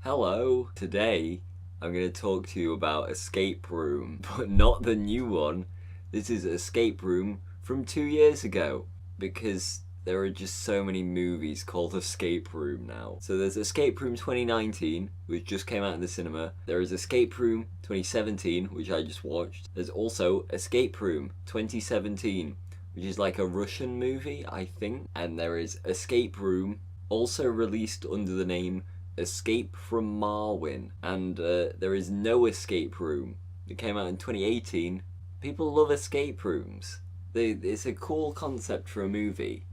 Hello! Today I'm going to talk to you about Escape Room, but not the new one. This is Escape Room from 2 years ago, because there are just so many movies called Escape Room now. So there's Escape Room 2019, which just came out in the cinema. There is Escape Room 2017, which I just watched. There's also Escape Room 2017, which is like a Russian movie, I think. And there is Escape Room, also released under the name Escape from Marwin, and there is no Escape Room. It came out in 2018. People love escape rooms. It's a cool concept for a movie.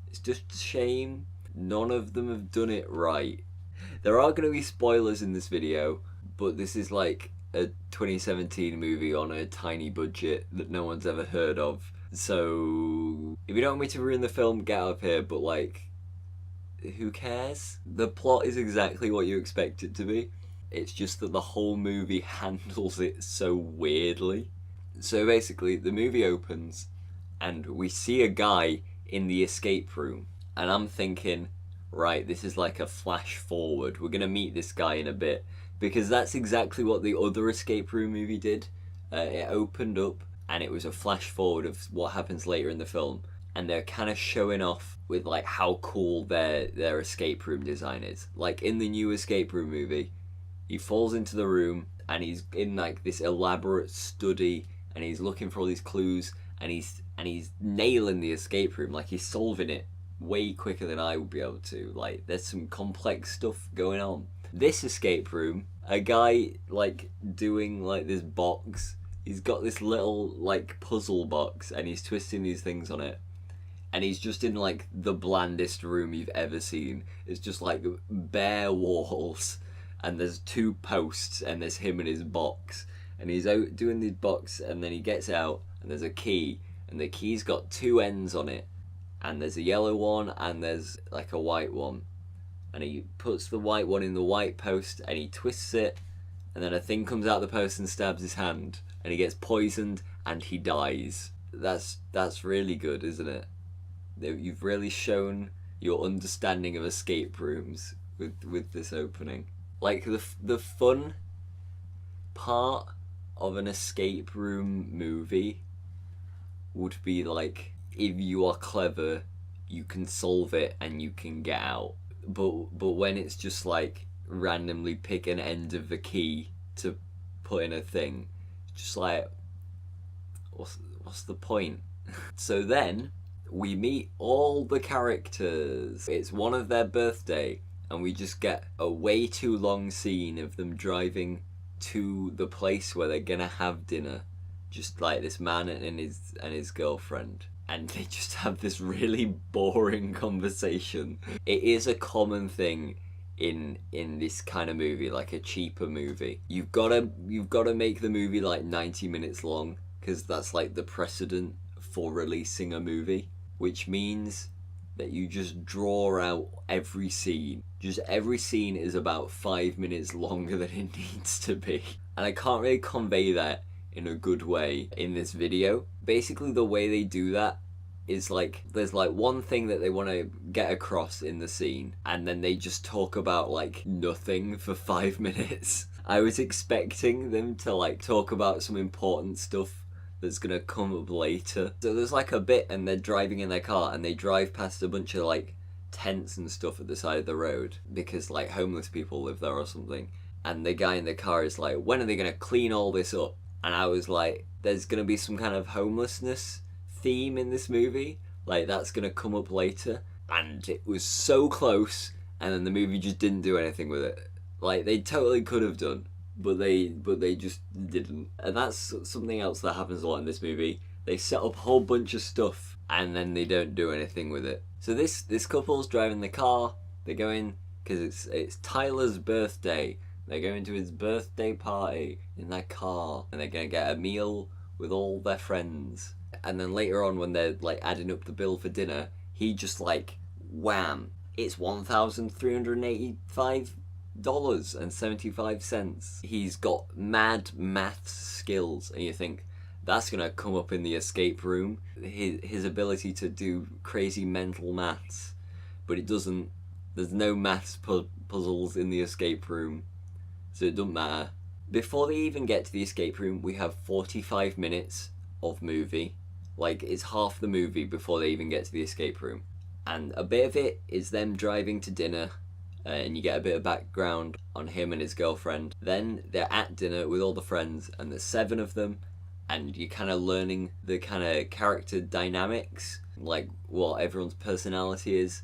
It's just a shame none of them have done it right. There are going to be spoilers in this video, but this is like a 2017 movie on a tiny budget that no one's ever heard of. So if you don't want me to ruin the film, get out of here, but like, who cares? The plot is exactly what you expect it to be. It's just that the whole movie handles it so weirdly. So basically, the movie opens and we see a guy in the escape room. And I'm thinking, right, this is like a flash forward. We're gonna meet this guy in a bit. Because that's exactly what the other escape room movie did. It opened up and it was a flash forward of what happens later in the film. And they're kind of showing off with like how cool their escape room design is. Like in the new escape room movie, he falls into the room and he's in like this elaborate study and he's looking for all these clues and he's nailing the escape room. Like he's solving it way quicker than I would be able to. Like there's some complex stuff going on. This escape room, a guy like doing like this box. He's got this little like puzzle box and he's twisting these things on it. And he's just in like the blandest room you've ever seen. It's just like bare walls and there's two posts and there's him and his box. And he's out doing this box and then he gets out and there's a key and the key's got two ends on it. And there's a yellow one and there's like a white one. And he puts the white one in the white post and he twists it and then a thing comes out the post and stabs his hand. And he gets poisoned and he dies. That's really good, isn't it? You've really shown your understanding of escape rooms with this opening. Like the fun part of an escape room movie would be like, if you are clever, you can solve it and you can get out. But when it's just like randomly pick an end of the key to put in a thing, just like what's the point? So then we meet all the characters. It's one of their birthday and we just get a way too long scene of them driving to the place where they're gonna have dinner. Just like this man and his girlfriend. And they just have this really boring conversation. It is a common thing in this kind of movie, like a cheaper movie. You've gotta make the movie like 90 minutes long, because that's like the precedent for releasing a movie. Which means that you just draw out every scene. Just every scene is about 5 minutes longer than it needs to be. And I can't really convey that in a good way in this video. Basically the way they do that is like, there's like one thing that they want to get across in the scene and then they just talk about like nothing for 5 minutes. I was expecting them to like talk about some important stuff that's gonna come up later. So there's like a bit and they're driving in their car and they drive past a bunch of like tents and stuff at the side of the road because like homeless people live there or something. And the guy in the car is like, when are they gonna clean all this up? And I was like, there's gonna be some kind of homelessness theme in this movie. Like that's gonna come up later. And it was so close and then the movie just didn't do anything with it. Like they totally could have done. But they just didn't. And that's something else that happens a lot in this movie. They set up a whole bunch of stuff and then they don't do anything with it. So this couple's driving the car. They're going, because it's Tyler's birthday. They're going to his birthday party in their car. And they're going to get a meal with all their friends. And then later on when they're like adding up the bill for dinner, he just like, wham, it's $1,385.75. He's got mad maths skills and you think that's gonna come up in the escape room, his ability to do crazy mental maths, but it doesn't. There's no maths puzzles in the escape room, so it doesn't matter. Before they even get to the escape room, we have 45 minutes of movie. Like, it's half the movie before they even get to the escape room. And a bit of it is them driving to dinner, and you get a bit of background on him and his girlfriend. Then they're at dinner with all the friends, and there's 7 of them, and you're kind of learning the kind of character dynamics, like what everyone's personality is,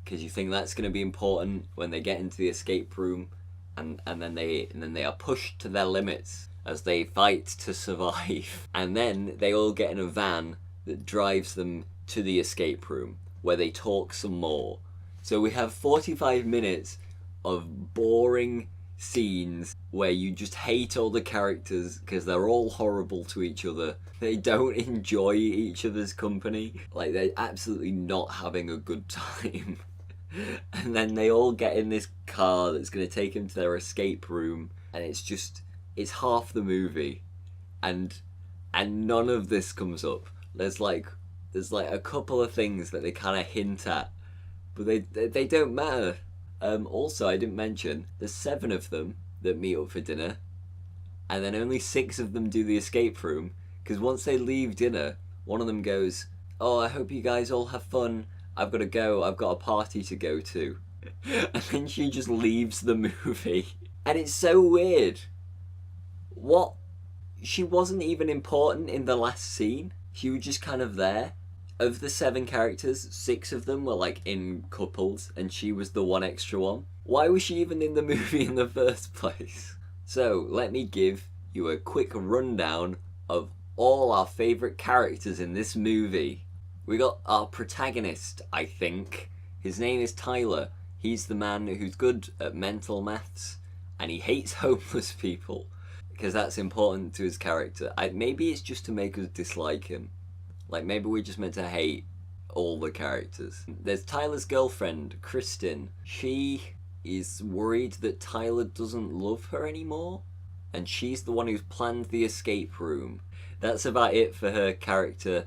because you think that's going to be important when they get into the escape room, and then they are pushed to their limits as they fight to survive. And then they all get in a van that drives them to the escape room, where they talk some more. So we have 45 minutes of boring scenes where you just hate all the characters because they're all horrible to each other. They don't enjoy each other's company. Like, they're absolutely not having a good time. And then they all get in this car that's going to take them to their escape room, and it's half the movie, and none of this comes up. There's like a couple of things that they kind of hint at, but they don't matter. Also, I didn't mention there's 7 of them that meet up for dinner, and then only 6 of them do the escape room, because once they leave dinner, one of them goes, "Oh, I hope you guys all have fun. I've got to go. I've got a party to go to." And then she just leaves the movie. And it's so weird. What? She wasn't even important in the last scene. She was just kind of there. Of the 7 characters, 6 of them were like in couples, and she was the one extra one. Why was she even in the movie in the first place? So, let me give you a quick rundown of all our favourite characters in this movie. We got our protagonist, I think. His name is Tyler. He's the man who's good at mental maths, and he hates homeless people, because that's important to his character. Maybe it's just to make us dislike him. Like, maybe we're just meant to hate all the characters. There's Tyler's girlfriend, Kristen. She is worried that Tyler doesn't love her anymore, and she's the one who's planned the escape room. That's about it for her character.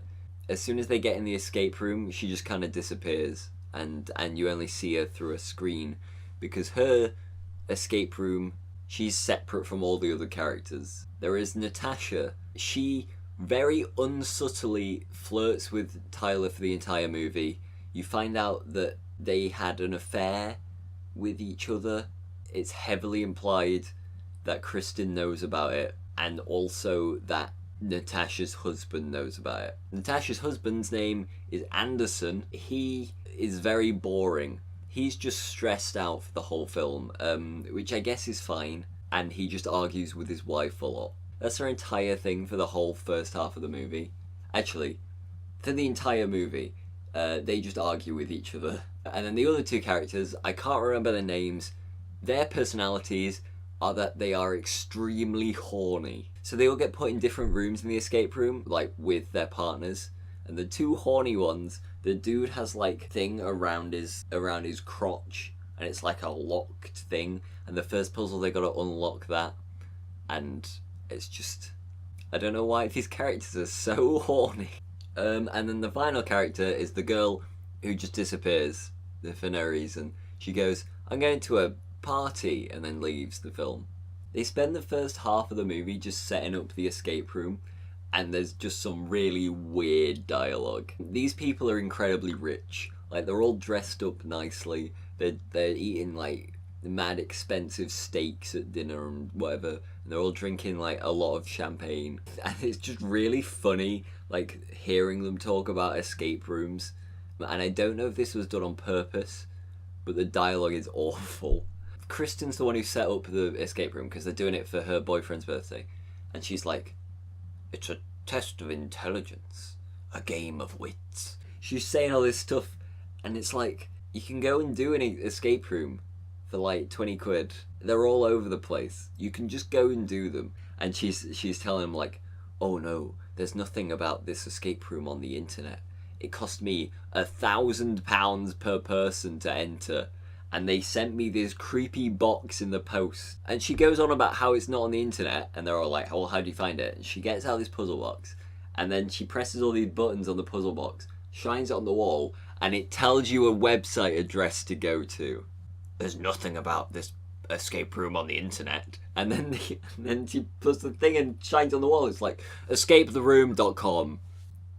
As soon as they get in the escape room, she just kind of disappears, and you only see her through a screen, because her escape room, she's separate from all the other characters. There is Natasha. She very unsubtly flirts with Tyler for the entire movie. You find out that they had an affair with each other. It's heavily implied that Kristen knows about it, and also that Natasha's husband knows about it. Natasha's husband's name is Anderson. He is very boring. He's just stressed out for the whole film, which I guess is fine, and he just argues with his wife a lot. That's their entire thing for the whole first half of the movie. Actually, for the entire movie, they just argue with each other. And then the other 2 characters, I can't remember their names. Their personalities are that they are extremely horny. So they all get put in different rooms in the escape room, like with their partners. And the 2 horny ones, the dude has like thing around his crotch, and it's like a locked thing. And the first puzzle, they gotta unlock that, and it's just, I don't know why these characters are so horny. And then the final character is the girl who just disappears for no reason. She goes, "I'm going to a party," and then leaves the film. They spend the first half of the movie just setting up the escape room, and there's just some really weird dialogue. These people are incredibly rich. Like, they're all dressed up nicely. They're eating like mad expensive steaks at dinner and whatever, and they're all drinking like a lot of champagne. And it's just really funny, like, hearing them talk about escape rooms. And I don't know if this was done on purpose, but the dialogue is awful. Kristen's the one who set up the escape room because they're doing it for her boyfriend's birthday, and she's like, "It's a test of intelligence, a game of wits." She's saying all this stuff, and it's like, you can go and do an escape room for like 20 quid. They're all over the place. You can just go and do them. And she's telling him like, "Oh no, there's nothing about this escape room on the internet. It cost me £1,000 per person to enter, and they sent me this creepy box in the post." And she goes on about how it's not on the internet, and they're all like, "Oh, how do you find it?" And she gets out this puzzle box, and then she presses all these buttons on the puzzle box, shines it on the wall, and it tells you a website address to go to. there's nothing about this escape room on the internet. And then she puts the thing and shines on the wall. It's like, escapetheroom.com.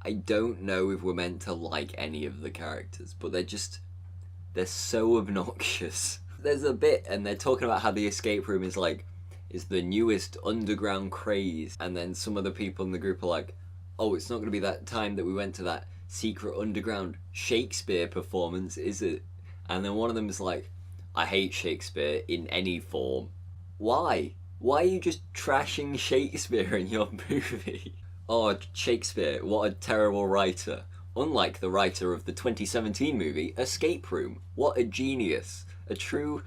I don't know if we're meant to like any of the characters, but they're so obnoxious. There's a bit, and they're talking about how the escape room is the newest underground craze, and then some of the people in the group are like, oh, it's not going to be that time that we went to that secret underground Shakespeare performance, is it? And then one of them is like, I hate Shakespeare in any form. Why? Why are you just trashing Shakespeare in your movie? Oh, Shakespeare, what a terrible writer. Unlike the writer of the 2017 movie Escape Room. What a genius. A true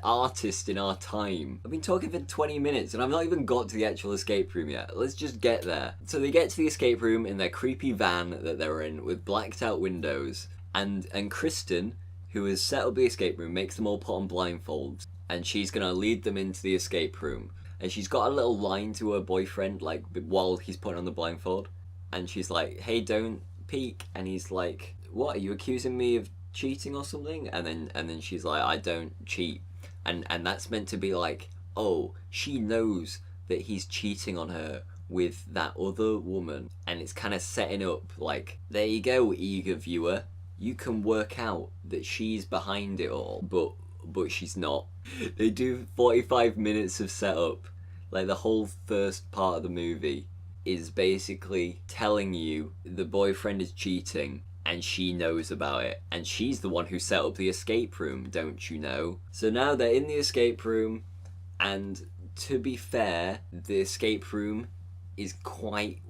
artist in our time. I've been talking for 20 minutes and I've not even got to the actual escape room yet. Let's just get there. So they get to the escape room in their creepy van that they're in with blacked out windows, and Kristen, who has set up the escape room, makes them all put on blindfolds, and she's gonna lead them into the escape room. And she's got a little line to her boyfriend, like, while he's putting on the blindfold. And she's like, hey, don't peek. And he's like, what, are you accusing me of cheating or something? And then she's like, I don't cheat. And that's meant to be like, oh, she knows that he's cheating on her with that other woman. And it's kind of setting up like, there you go, eager viewer. You can work out that she's behind it all, but she's not. They do 45 minutes of setup. Like, the whole first part of the movie is basically telling you the boyfriend is cheating and she knows about it, and she's the one who set up the escape room, don't you know? So now they're in the escape room, and to be fair, the escape room is quite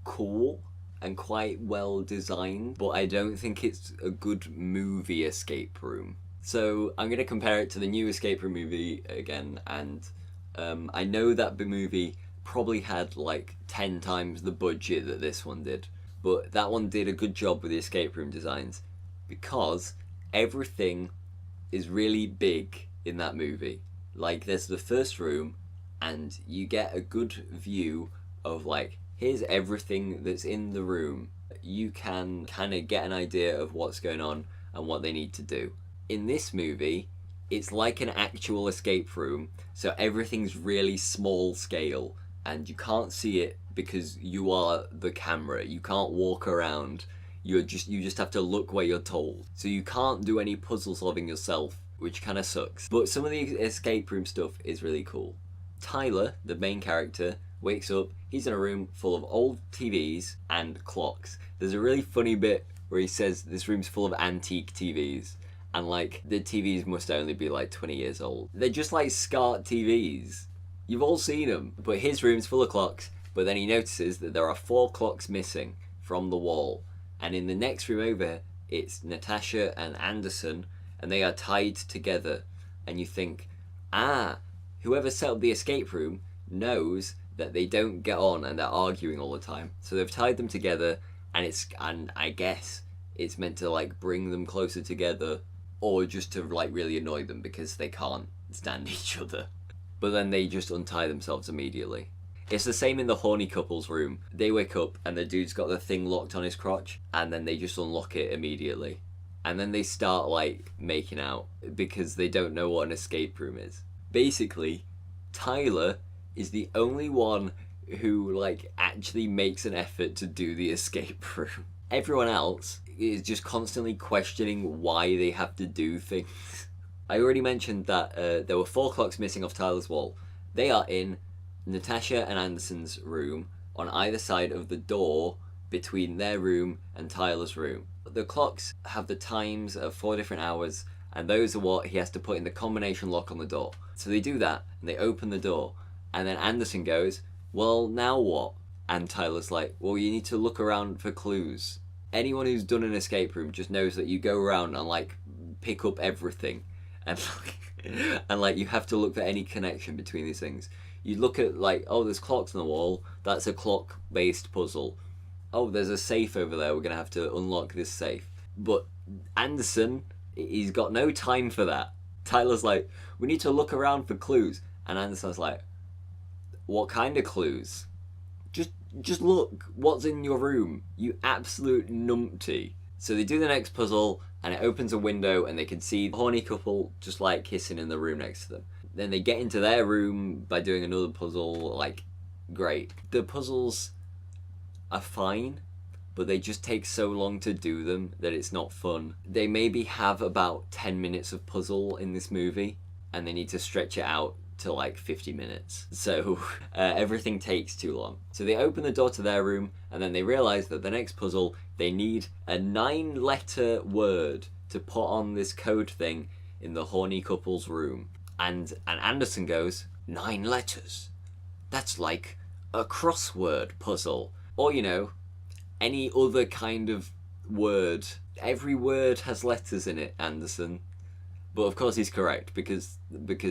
cool and quite well designed, but I don't think it's a good movie escape room. So I'm going to compare it to the new escape room movie again, and I know that the movie probably had like 10 times the budget that this one did, but that one did a good job with the escape room designs because everything is really big in that movie. Like, there's the first room and you get a good view of like, here's everything that's in the room. You can kind of get an idea of what's going on and what they need to do. In this movie, it's like an actual escape room, so everything's really small scale and you can't see it because you are the camera. You can't walk around. You just have to look where you're told. So you can't do any puzzle solving yourself, which kind of sucks. But some of the escape room stuff is really cool. Tyler, the main character, wakes up. He's in a room full of old TVs and clocks. There's a really funny bit where he says this room's full of antique TVs. And like, the TVs must only be like 20 years old. They're just like SCART TVs. You've all seen them. But his room's full of clocks, but then he notices that there are 4 clocks missing from the wall. And in the next room over, it's Natasha and Anderson, and they are tied together. And you think, whoever set up the escape room knows that they don't get on and they're arguing all the time. So they've tied them together, and I guess it's meant to like bring them closer together, or just to like really annoy them because they can't stand each other. But then they just untie themselves immediately. It's the same in the horny couple's room. They wake up and the dude's got the thing locked on his crotch, and then they just unlock it immediately. And then they start like making out because they don't know what an escape room is. Basically, Tyler is the only one who like actually makes an effort to do the escape room. Everyone else is just constantly questioning why they have to do things. I already mentioned that there were 4 clocks missing off Tyler's wall. They are in Natasha and Anderson's room on either side of the door between their room and Tyler's room. The clocks have the times of 4 different hours, and those are what he has to put in the combination lock on the door. So they do that, and they open the door, and then Anderson goes, well, now what? And Tyler's like, well, you need to look around for clues. Anyone who's done an escape room just knows that you go around and like pick up everything, and like you have to look for any connection between these things. You look at like, oh, there's clocks on the wall, that's a clock based puzzle. Oh, there's a safe over there, we're gonna have to unlock this safe. But Anderson, he's got no time for that. Tyler's like, we need to look around for clues, and Anderson's like, what kind of clues? Just look, what's in your room, you absolute numpty. So they do the next puzzle, and it opens a window and they can see the horny couple just like kissing in the room next to them. Then they get into their room by doing another puzzle. Like, great. The puzzles are fine, but they just take so long to do them that it's not fun. They maybe have about 10 minutes of puzzle in this movie, and they need to stretch it out to like 50 minutes. So everything takes too long. So they open the door to their room, and then they realize that the next puzzle, they need a 9-letter word to put on this code thing in the horny couple's room. And Anderson goes, 9 letters? That's like a crossword puzzle. Or, you know, any other kind of word. Every word has letters in it, Anderson. But of course he's correct, because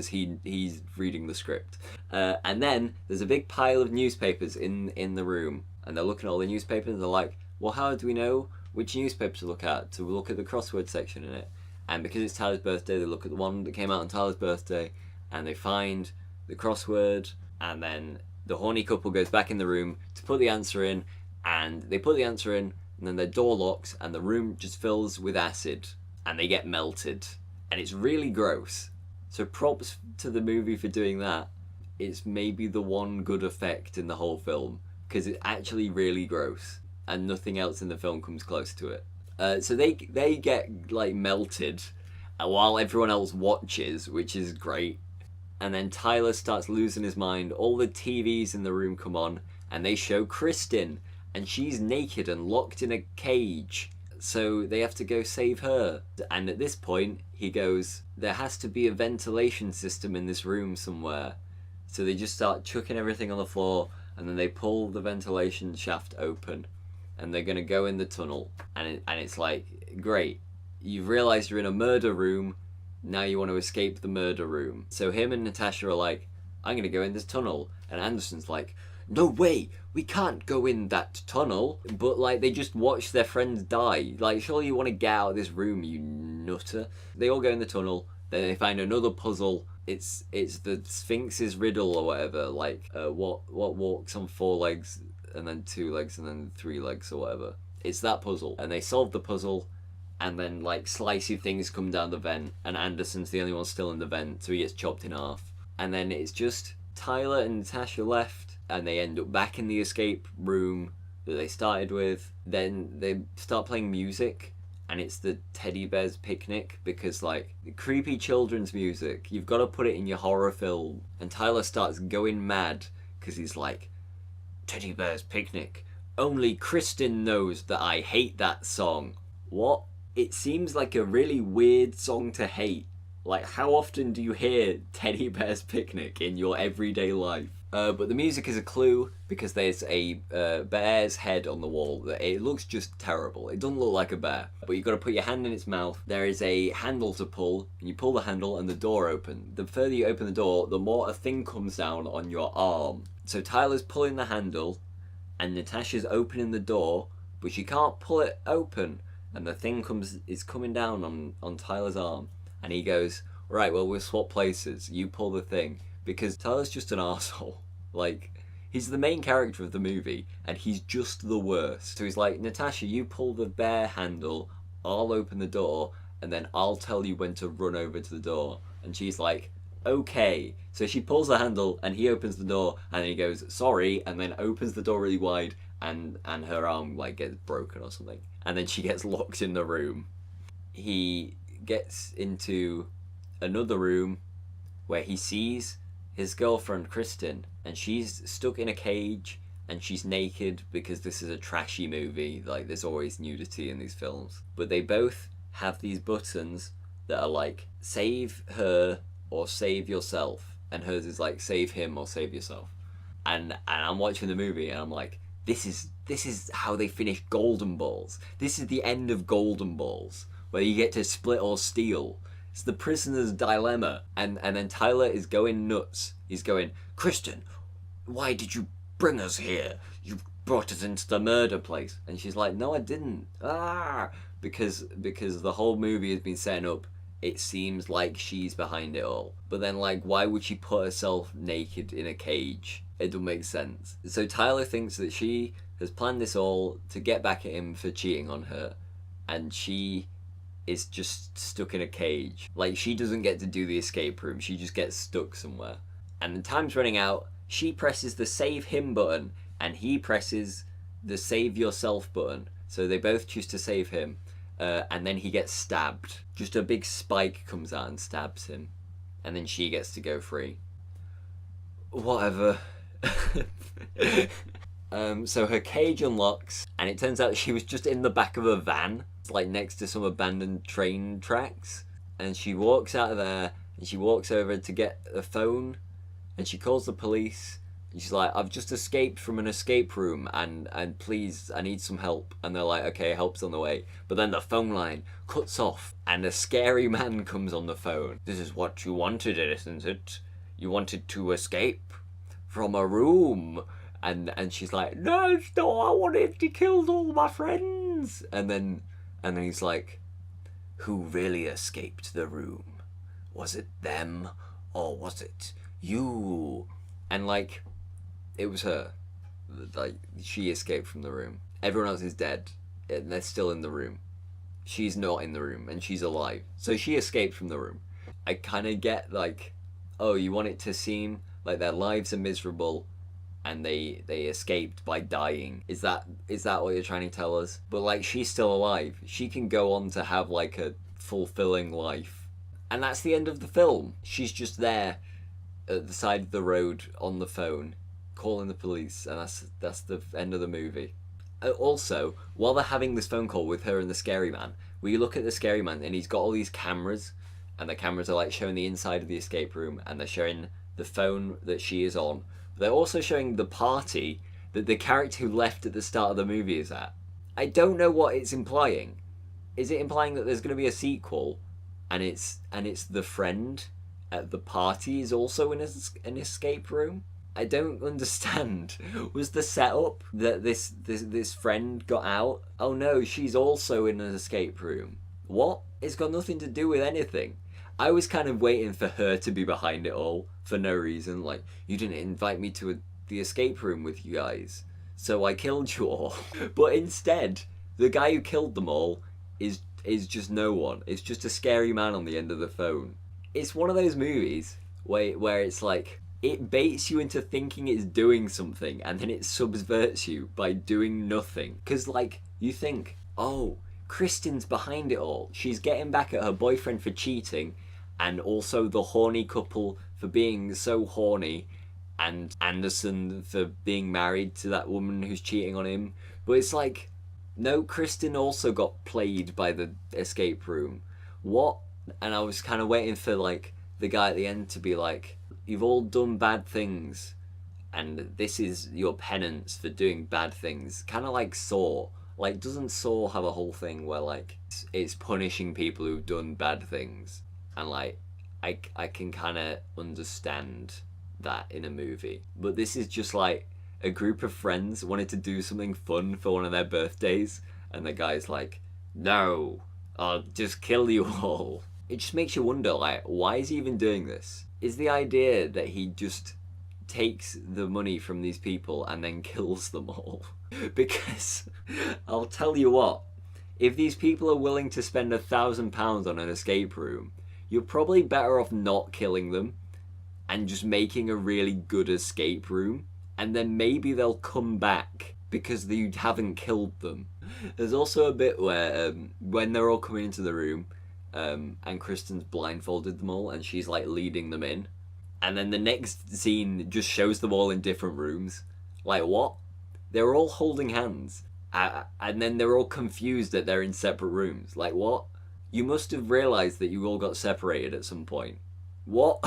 he's reading the script. And then there's a big pile of newspapers in the room, and they're looking at all the newspapers, and they're like, well, how do we know which newspaper to look at? To look at the crossword section in it. And because it's Tyler's birthday, they look at the one that came out on Tyler's birthday, and they find the crossword, and then the horny couple goes back in the room to put the answer in, and they put the answer in, and then their door locks, and the room just fills with acid, and they get melted. And it's really gross. So props to the movie for doing that. It's maybe the one good effect in the whole film, because it's actually really gross, and nothing else in the film comes close to it. So they get like melted, while everyone else watches, which is great. And then Tyler starts losing his mind. All the TVs in the room come on, and they show Kristen, and she's naked and locked in a cage. So they have to go save her. And at this point, he goes, there has to be a ventilation system in this room somewhere. So they just start chucking everything on the floor, and then they pull the ventilation shaft open, and they're going to go in the tunnel. And it's like, great, you've realised you're in a murder room, now you want to escape the murder room. So him and Natasha are like, I'm going to go in this tunnel. And Anderson's like, no way, we can't go in that tunnel. But like, they just watch their friends die. Like, surely you want to get out of this room, you nutter. They all go in the tunnel, then they find another puzzle. It's the Sphinx's riddle or whatever. Like, what walks on 4 legs, and then 2 legs, and then 3 legs or whatever. It's that puzzle. And they solve the puzzle, and then like slicey things come down the vent, and Anderson's the only one still in the vent, so he gets chopped in half. And then it's just Tyler and Natasha left, and they end up back in the escape room that they started with. Then they start playing music, and it's the Teddy Bear's Picnic, because like, creepy children's music, you've got to put it in your horror film. And Tyler starts going mad because he's like, Teddy Bear's Picnic, only Kristen knows that I hate that song. What? It seems like a really weird song to hate. Like, how often do you hear Teddy Bear's Picnic in your everyday life? But the music is a clue, because there's a bear's head on the wall. It looks just terrible. It doesn't look like a bear. But you've got to put your hand in its mouth. There is a handle to pull, and you pull the handle and the door opens. The further you open the door, the more a thing comes down on your arm. So Tyler's pulling the handle, and Natasha's opening the door, but she can't pull it open. And the thing is coming down on Tyler's arm. And he goes, right, well, we'll swap places. You pull the thing. Because Tyler's just an arsehole. Like, he's the main character of the movie, and he's just the worst. So he's like, Natasha, you pull the bear handle, I'll open the door, and then I'll tell you when to run over to the door. And she's like, okay. So she pulls the handle, and he opens the door, and then he goes, sorry, and then opens the door really wide, and her arm, like, gets broken or something. And then she gets locked in the room. He gets into another room where he sees his girlfriend Kristen, and she's stuck in a cage, and she's naked, because this is a trashy movie. Like, there's always nudity in these films. But they both have these buttons that are like, save her or save yourself, and hers is like, save him or save yourself. And I'm watching the movie, and I'm like, this is how they finish Golden Balls. This is the end of Golden Balls, where you get to split or steal. It's the prisoner's dilemma. And then Tyler is going nuts. He's going, Kristen, why did you bring us here? You brought us into the murder place. And she's like, no, I didn't. Because the whole movie has been setting up, it seems like she's behind it all. But then, like, why would she put herself naked in a cage? It doesn't make sense. So Tyler thinks that she has planned this all to get back at him for cheating on her. And she is just stuck in a cage. Like, she doesn't get to do the escape room, she just gets stuck somewhere. And the time's running out, she presses the save him button, and he presses the save yourself button. So they both choose to save him, and then he gets stabbed. Just a big spike comes out and stabs him, and then she gets to go free. Whatever. So her cage unlocks, and it turns out she was just in the back of a van, like next to some abandoned train tracks. And she walks out of there, and she walks over to get a phone, and she calls the police. And she's like, I've just escaped from an escape room, and please, I need some help. And they're like, okay, help's on the way. But then the phone line cuts off, and a scary man comes on the phone. This is what you wanted, isn't it? You wanted to escape from a room. And she's like, no, I wanted to kill all my friends. And then he's like, who really escaped the room? Was it them, or was it you? And like, it was her. Like, she escaped from the room. Everyone else is dead, and they're still in the room. She's not in the room, and she's alive. So she escaped from the room. I kind of get, like, oh, you want it to seem like their lives are miserable, and they escaped by dying. Is that what you're trying to tell us? But like, she's still alive. She can go on to have like a fulfilling life. And that's the end of the film. She's just there at the side of the road on the phone calling the police, and that's the end of the movie. Also, while they're having this phone call with her and the scary man, we look at the scary man and he's got all these cameras, and the cameras are like showing the inside of the escape room, and they're showing the phone that she is on. They're also showing the party that the character who left at the start of the movie is at. I don't know what it's implying. Is it implying that there's going to be a sequel, and it's the friend at the party is also in an escape room? I don't understand. Was the setup that this friend got out? Oh no, she's also in an escape room. What? It's got nothing to do with anything. I was kind of waiting for her to be behind it all for no reason. Like, you didn't invite me to the escape room with you guys, so I killed you all. But instead, the guy who killed them all is just no one. It's just a scary man on the end of the phone. It's one of those movies where it's like, it baits you into thinking it's doing something, and then it subverts you by doing nothing. Because, like, you think, oh, Kristen's behind it all. She's getting back at her boyfriend for cheating, and also the horny couple for being so horny, and Anderson for being married to that woman who's cheating on him. But it's like, no, Kristen also got played by the escape room. What? And I was kind of waiting for, like, the guy at the end to be like, you've all done bad things, and this is your penance for doing bad things. Kind of like Saw. Like, doesn't Saw have a whole thing where, like, it's punishing people who've done bad things? And, like, I can kind of understand that in a movie. But this is just, like, a group of friends wanted to do something fun for one of their birthdays, and the guy's like, no, I'll just kill you all. It just makes you wonder, like, why is he even doing this? Is the idea that he just takes the money from these people and then kills them all? Because I'll tell you what, if these people are willing to spend £1,000 on an escape room, you're probably better off not killing them and just making a really good escape room, and then maybe they'll come back because you haven't killed them. There's also a bit where when they're all coming into the room, and Kristen's blindfolded them all, and she's like leading them in, and then the next scene just shows them all in different rooms. Like, what? They're all holding hands, and then they're all confused that they're in separate rooms. Like, what? You must have realised that you all got separated at some point. What?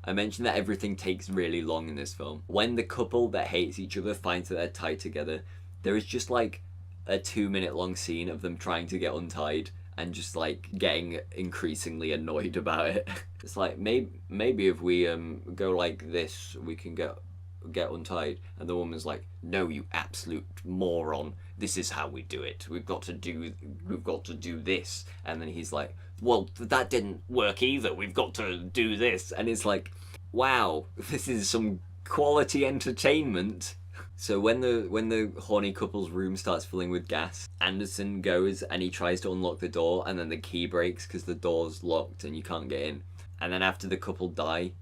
I mentioned that everything takes really long in this film. When the couple that hates each other finds that they're tied together, there is just like a 2-minute long scene of them trying to get untied and just like getting increasingly annoyed about it. It's like, maybe if we go like this, we can get untied. And the woman's like, no, you absolute moron, this is how we do it. We've got to do this. And then he's like, well, that didn't work either, we've got to do this. And it's like, wow, this is some quality entertainment. So when the horny couple's room starts filling with gas, Anderson goes and he tries to unlock the door, and then the key breaks because the door's locked and you can't get in. And then after the couple die,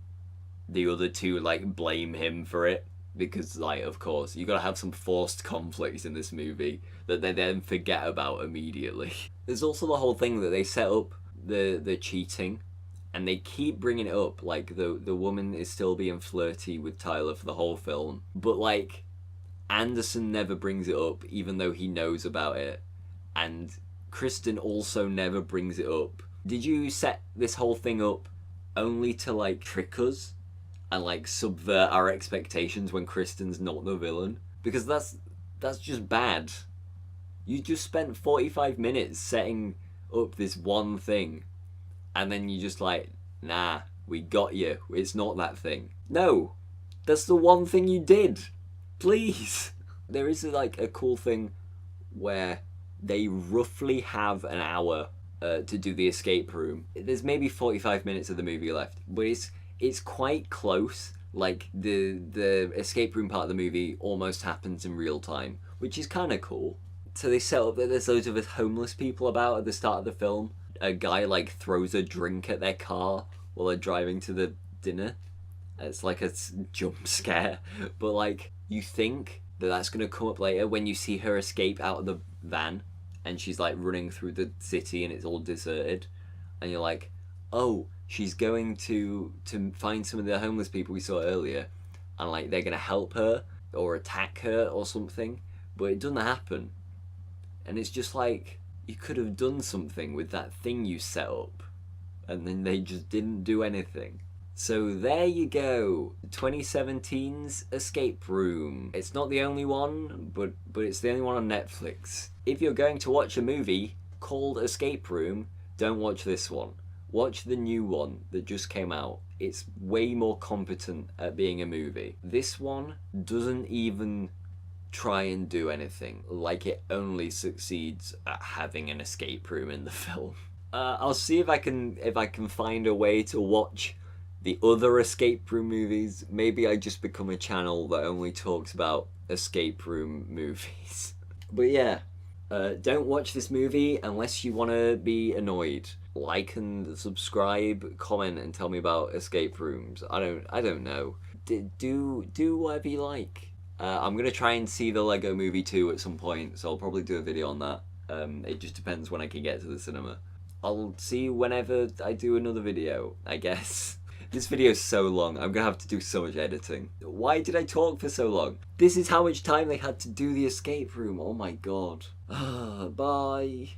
the other two like blame him for it because, like, of course you gotta have some forced conflict in this movie that they then forget about immediately. There's also the whole thing that they set up the cheating, and they keep bringing it up, like the woman is still being flirty with Tyler for the whole film, but like Anderson never brings it up even though he knows about it, and Kristen also never brings it up. Did you set this whole thing up only to like trick us and like subvert our expectations when Kristen's not the villain? Because that's just bad. You just spent 45 minutes setting up this one thing, and then you just like, nah, we got you. It's not that thing. No, that's the one thing you did. Please. There is like a cool thing where they roughly have an hour to do the escape room. There's maybe 45 minutes of the movie left, but it's quite close. Like the escape room part of the movie almost happens in real time, which is kind of cool. So they set up that there's loads of homeless people about at the start of the film. A guy like throws a drink at their car while they're driving to the dinner. It's like a jump scare, but like you think that that's gonna come up later when you see her escape out of the van and she's like running through the city and it's all deserted, and you're like, oh, she's going to find some of the homeless people we saw earlier, and like they're gonna help her or attack her or something, but it doesn't happen. And it's just like, you could have done something with that thing you set up, and then they just didn't do anything. So there you go, 2017's Escape Room. It's not the only one, but it's the only one on Netflix. If you're going to watch a movie called Escape Room, don't watch this one. Watch the new one that just came out. It's way more competent at being a movie. This one doesn't even try and do anything. Like, it only succeeds at having an escape room in the film. I'll see if I can find a way to watch the other escape room movies. Maybe I just become a channel that only talks about escape room movies. But yeah, don't watch this movie unless you want to be annoyed. Like and subscribe, comment, and tell me about escape rooms. I don't know. Do whatever you like. I'm gonna try and see the Lego Movie 2 at some point, so I'll probably do a video on that. It just depends when I can get to the cinema. I'll see you whenever I do another video, I guess. This video is so long, I'm gonna have to do so much editing. Why did I talk for so long? This is how much time they had to do the escape room, oh my god. Bye.